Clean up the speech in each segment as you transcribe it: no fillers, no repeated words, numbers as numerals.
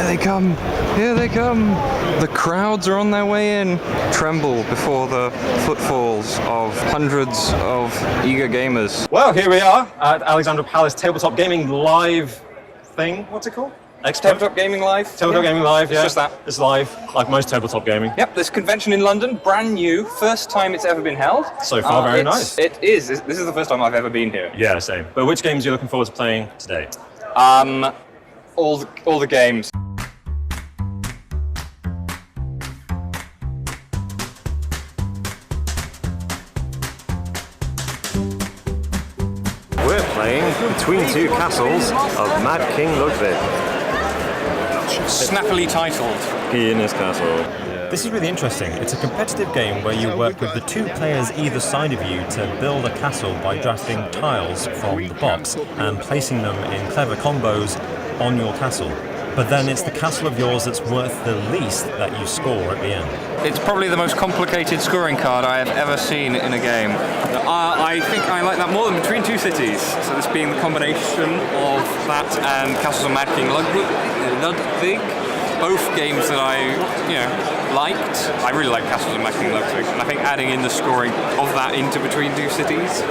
they come! Here they come! The crowds are on their way in. Tremble before the footfalls of hundreds of eager gamers. Well, here we are at Alexandra Palace Tabletop Gaming live thing. What's it called? Tabletop Gaming Live. Tabletop Gaming Live, yeah. It's just that. It's live, like most tabletop gaming. Yep, this convention in London, brand new, first time it's ever been held. So far, very nice. It is. This is the first time I've ever been here. Yeah, same. But which games are you looking forward to playing today? All the games. We're playing Between Two Castles of Mad King Ludwig. Snappily titled. He in his castle. This is really interesting. It's a competitive game where you work with the two players either side of you to build a castle by drafting tiles from the box and placing them in clever combos on your castle. But then it's the castle of yours that's worth the least that you score at the end. It's probably the most complicated scoring card I have ever seen in a game. I think I like that more than Between Two Cities. So this being the combination of that and Castles of Mad King Ludwig. Both games that I, liked. I really like Castles of Mad King Ludwig, and I think adding in the scoring of that into Between Two Cities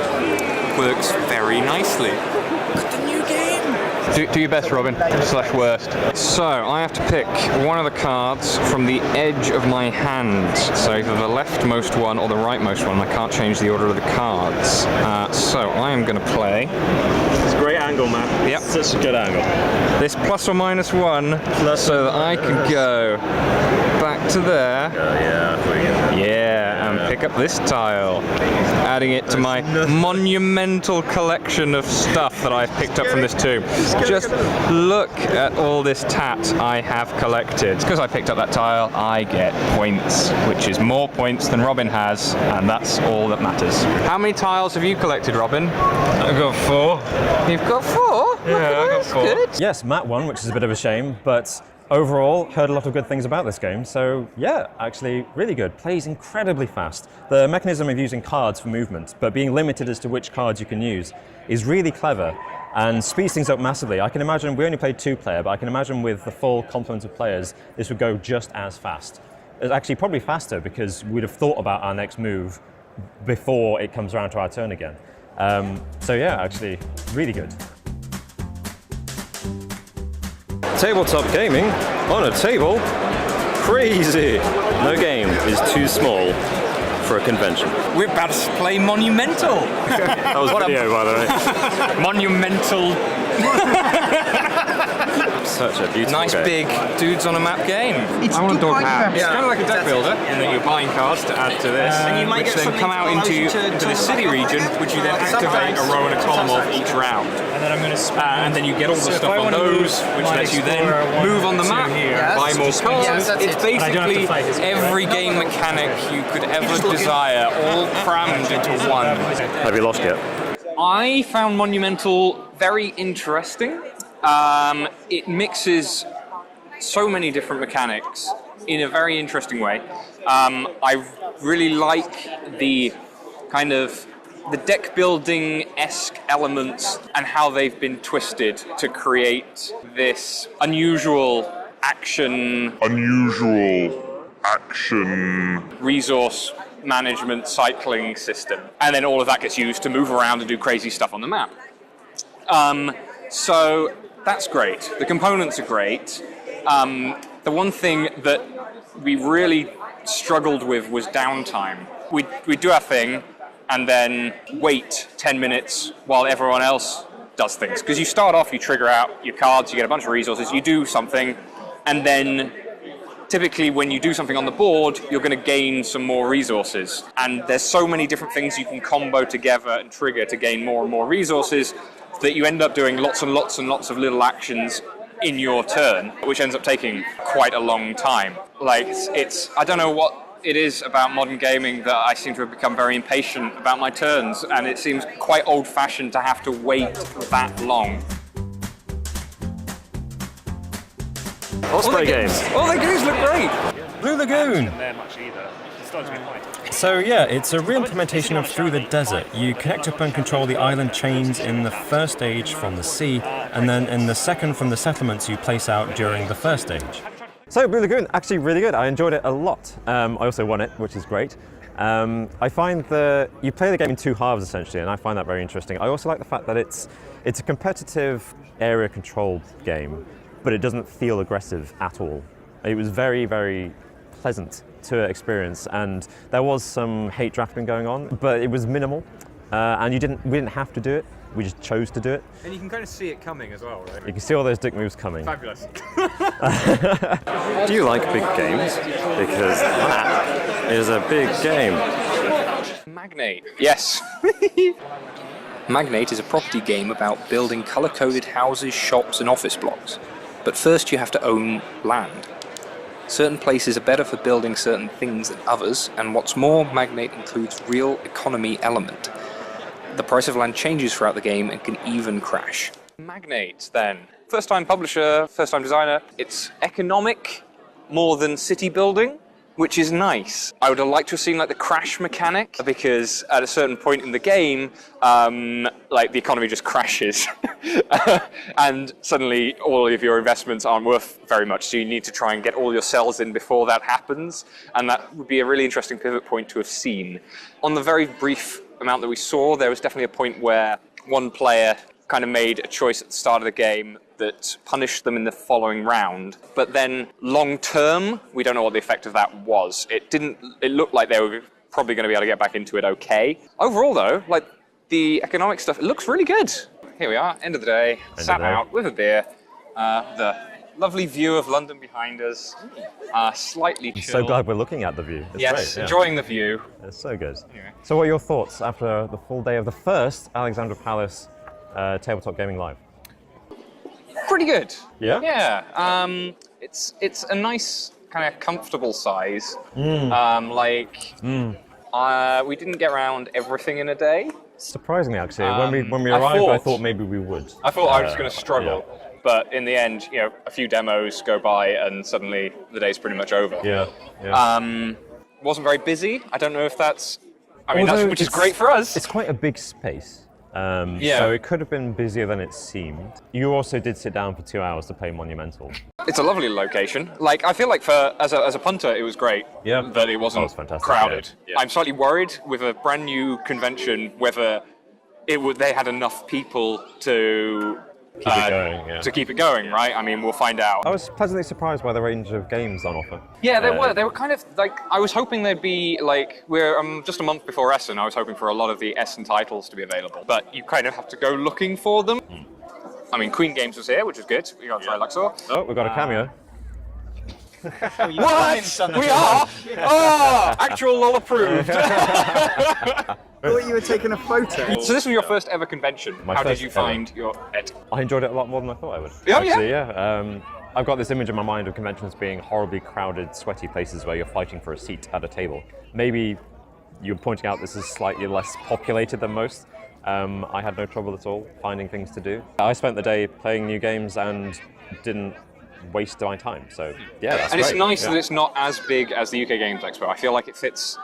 works very nicely. The new game! Do your best, Robin, / worst. So, I have to pick one of the cards from the edge of my hand. So either the leftmost one or the rightmost one. I can't change the order of the cards. So, I am going to play... It's a great angle, man. Yep. Such a good angle. This +or -1, so that I can go back to there. Yeah, and pick up this tile, adding it to my monumental collection of stuff that I've picked up from this tomb. Just look at all this tat I have collected. Because I picked up that tile, I get points, which is more points than Robin has, and that's all that matters. How many tiles have you collected, Robin? I've got 4. You've got 4? Yeah, I got 4. Good. Yes, Matt won, which is a bit of a shame, but overall, heard a lot of good things about this game, so yeah, actually really good. Plays incredibly fast. The mechanism of using cards for movement, but being limited as to which cards you can use, is really clever and speeds things up massively. I can imagine, we only played 2-player, but I can imagine with the full complement of players, this would go just as fast. It's actually probably faster because we'd have thought about our next move before it comes around to our turn again. So yeah, actually, really good. Tabletop gaming on a table? Crazy! No game is too small for a convention. We're about to play Monumental. That was video, by the way. Monumental. Such a beautiful Nice game. big dudes on a map game. I want a dog hat. It's kind of like a deck builder in that you're buying cards to add to this, which then come out into the city region, which you then activate a row and a column of each round. And then I'm going to And then you get all the stuff on those, which lets you then move on the map, buy more cards. It's basically every game mechanic you could ever desire, all crammed into one. Have you lost yet? I found Monumental very interesting. It mixes so many different mechanics in a very interesting way. I really like the kind of the deck building-esque elements and how they've been twisted to create this unusual action resource management cycling system. And then all of that gets used to move around and do crazy stuff on the map. So that's great. The components are great. The one thing that we really struggled with was downtime. We'd do our thing and then wait 10 minutes while everyone else does things. Because you start off, you trigger out your cards, you get a bunch of resources, you do something, and then typically when you do something on the board, you're going to gain some more resources. And there's so many different things you can combo together and trigger to gain more and more resources that you end up doing lots and lots and lots of little actions in your turn, which ends up taking quite a long time. Like, I don't know what it is about modern gaming that I seem to have become very impatient about my turns, and it seems quite old-fashioned to have to wait that long. Osprey games. All the games look great. Blue Lagoon. So yeah, it's a re-implementation of Through the Desert. You connect up and control the island chains in the first stage from the sea, and then in the second from the settlements you place out during the first stage. So Blue Lagoon, actually really good. I enjoyed it a lot. I also won it, which is great. I find you play the game in two halves essentially, and I find that very interesting. I also like the fact that it's a competitive area control game, but it doesn't feel aggressive at all. It was very, very pleasant to experience, and there was some hate drafting going on, but it was minimal, and we didn't have to do it. We just chose to do it. And you can kind of see it coming as well, right? You can see all those dick moves coming. Fabulous. Do you like big games? Because that is a big game. Magnate. Yes. Magnate is a property game about building colour-coded houses, shops and office blocks. But first you have to own land. Certain places are better for building certain things than others, and what's more, Magnate includes real economy element. The price of land changes throughout the game and can even crash. Magnate, then. First-time publisher, first-time designer. It's economic more than city building, which is nice. I would have liked to have seen like the crash mechanic, because at a certain point in the game, like the economy just crashes, and suddenly all of your investments aren't worth very much. So you need to try and get all your cells in before that happens, and that would be a really interesting pivot point to have seen. On the very brief amount that we saw, there was definitely a point where one player kind of made a choice at the start of the game that punished them in the following round, but then long term, we don't know what the effect of that was. It looked like they were probably going to be able to get back into it okay. Overall though, like the economic stuff, it looks really good. Here we are, end of the day, sat out with a beer, the lovely view of London behind us, slightly chill. So glad we're looking at the view. It's yes, great, yeah. Enjoying the view. It's so good. Anyway. So what are your thoughts after the full day of the first Alexandra Palace Tabletop Gaming Live? Pretty good. Yeah? Yeah. It's a nice kind of comfortable size. We didn't get around everything in a day. Surprisingly, actually, when we arrived, I thought maybe we would. I thought I was going to struggle, but in the end, you know, a few demos go by and suddenly the day's pretty much over. Yeah. Yeah. Wasn't very busy. I don't know if that's. Which is great for us. It's quite a big space. Yeah. So it could have been busier than it seemed. You also did sit down for 2 hours to play Monumental. It's a lovely location. Like, I feel like as a punter, it was great. Yeah. But it wasn't crowded. Yeah. I'm slightly worried with a brand new convention whether they had enough people to keep it going, right? I mean, we'll find out. I was pleasantly surprised by the range of games on offer. Yeah, they were kind of like, I was hoping they'd be like, we're just a month before Essen, I was hoping for a lot of the Essen titles to be available, but you kind of have to go looking for them. I mean, Queen Games was here, which is good. We got to try Luxor. Oh, we got a cameo. What? We are? Oh, actual LOL approved. I thought you were taking a photo. So this was your first ever convention. How did you find your ed? I enjoyed it a lot more than I thought I would. Yeah, actually, yeah. I've got this image in my mind of conventions being horribly crowded, sweaty places where you're fighting for a seat at a table. Maybe you're pointing out this is slightly less populated than most. I had no trouble at all finding things to do. I spent the day playing new games and didn't waste my time. So yeah, that's great. It's nice that it's not as big as the UK Games Expo. I feel like it fits.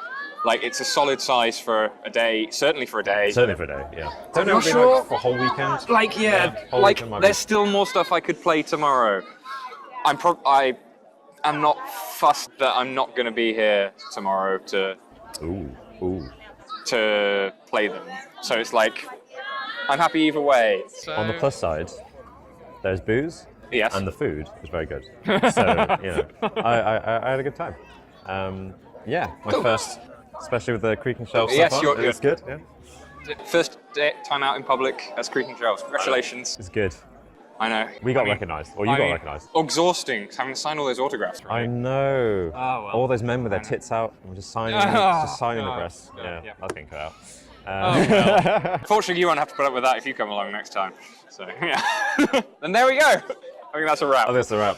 Like, it's a solid size for a day, certainly for a day. Certainly for a day, yeah. I'm not sure. Like for a whole weekend. Like, there's still more stuff I could play tomorrow. I'm not fussed that I'm not going to be here tomorrow to play them. So it's like, I'm happy either way. So... On the plus side, there's booze. Yes. And the food was very good. So, I had a good time. My first, especially with the creaking shelves. Yes, it was good. Yeah. First time out in public as creaking shelves. Congratulations. It's good. I know. We got recognised, or you got recognised. Exhausting, having to sign all those autographs. Right? I know. Oh, well. All those men with their tits out and just signing the breasts. Yeah, that's getting cut out. Well. Fortunately, you won't have to put up with that if you come along next time. So, yeah. And there we go. I think that's a wrap. Oh, that's a wrap.